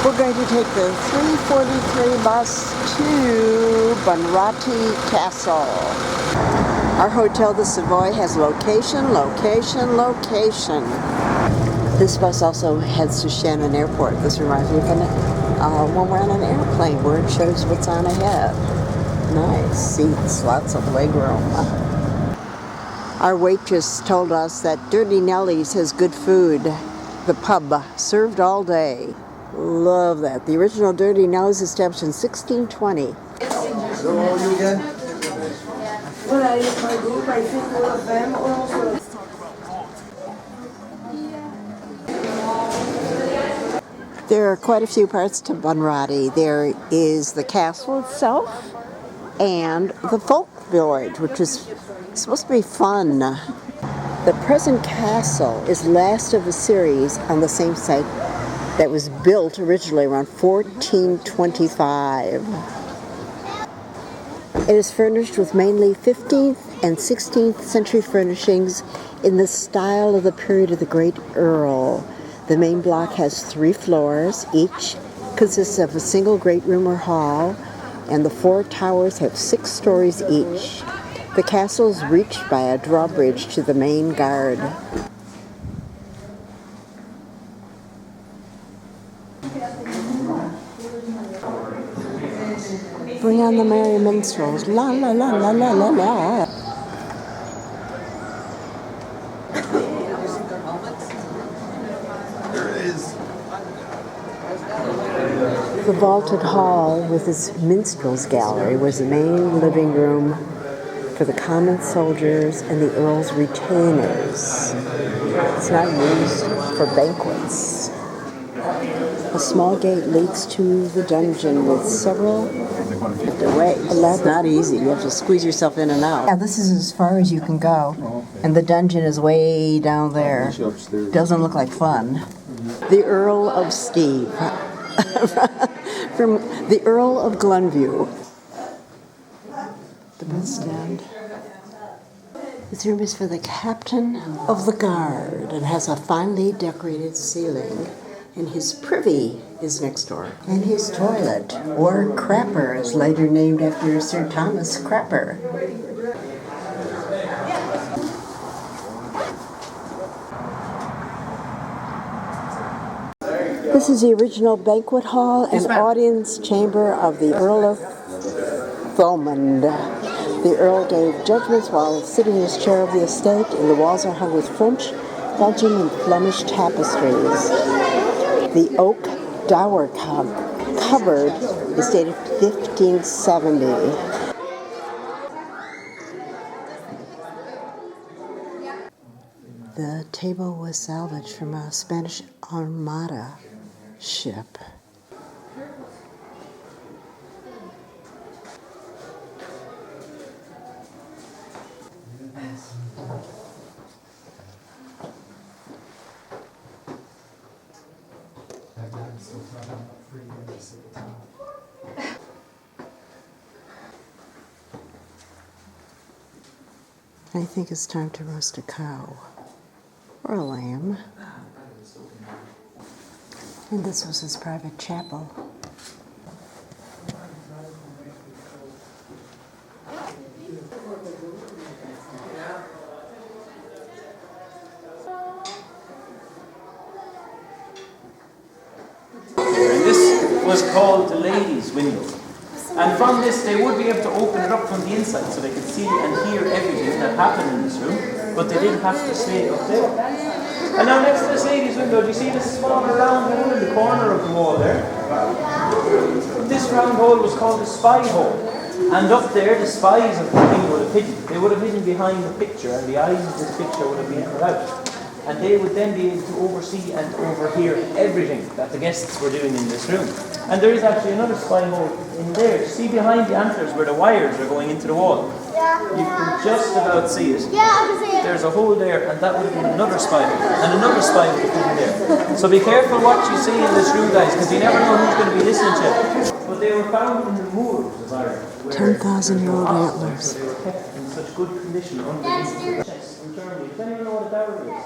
We're going to take the 343 bus to Bunratty Castle. Our Hotel the Savoy has location, location, location. This bus also heads to Shannon Airport. This reminds me of when we're on an airplane where it shows what's on ahead. Nice seats, lots of legroom. Our waitress told us that Dirty Nellie's has good food. The pub, served all day. Love that. The original Dirty Nellie's established in 1620. There are quite a few parts to Bunratty. There is the castle itself and the folk village, which is supposed to be fun. The present castle is last of a series on the same site that was built originally around 1425. It is furnished with mainly 15th and 16th century furnishings in the style of the period of the Great Earl. The main block has 3 floors. Each consists of a single great room or hall, and the 4 towers have 6 stories each. The castle is reached by a drawbridge to the main guard. Bring on the merry minstrels. La la la la la la la. The vaulted hall with its minstrels gallery was the main living room for the common soldiers and the Earl's retainers. It's not used for banquets. A small gate leads to the dungeon with several ways. That's not easy. You have to squeeze yourself in and out. Yeah, this is as far as you can go. And the dungeon is way down there. Doesn't look like fun. The Earl of Steve. From the Earl of Glenview. The bedstand. This room is for the captain of the guard and has a finely decorated ceiling. And his privy is next door. And his toilet, or crapper, is later named after Sir Thomas Crapper. This is the original banquet hall and audience chamber of the Earl of Thomond. The Earl gave judgments while sitting in his chair of the estate, and the walls are hung with French, Belgian, and Flemish tapestries. The oak dower cupboard is dated 1570. The table was salvaged from a Spanish Armada ship. I think it's time to roast a cow or a lamb. And this was his private chapel. And this was called the ladies' window. And from this, they would be able to open it up from the inside so they could see and hear everything that happened in this room, but they did have to stay up there. And now next to this ladies' window, do you see this smaller round hole in the corner of the wall there? This round hole was called the spy hole. And up there, the spies of the king would have hidden. They would have hidden behind the picture, and the eyes of this picture would have been put out. And they would then be able to oversee and overhear everything that the guests were doing in this room. And there is actually another spy hole in there. See behind the antlers where the wires are going into the wall? Yeah. You can just about see it. Yeah, I can see it. There's a hole there, and that would have been another spy hole. And another spy hole would have been there. So be careful what you see in this room, guys, because you never know who's going to be listening to you. But they were found in the moors of Ireland. 10,000-year-old antlers. They were kept in such good condition underneath the chest in Germany. Does anyone know what a dowry is?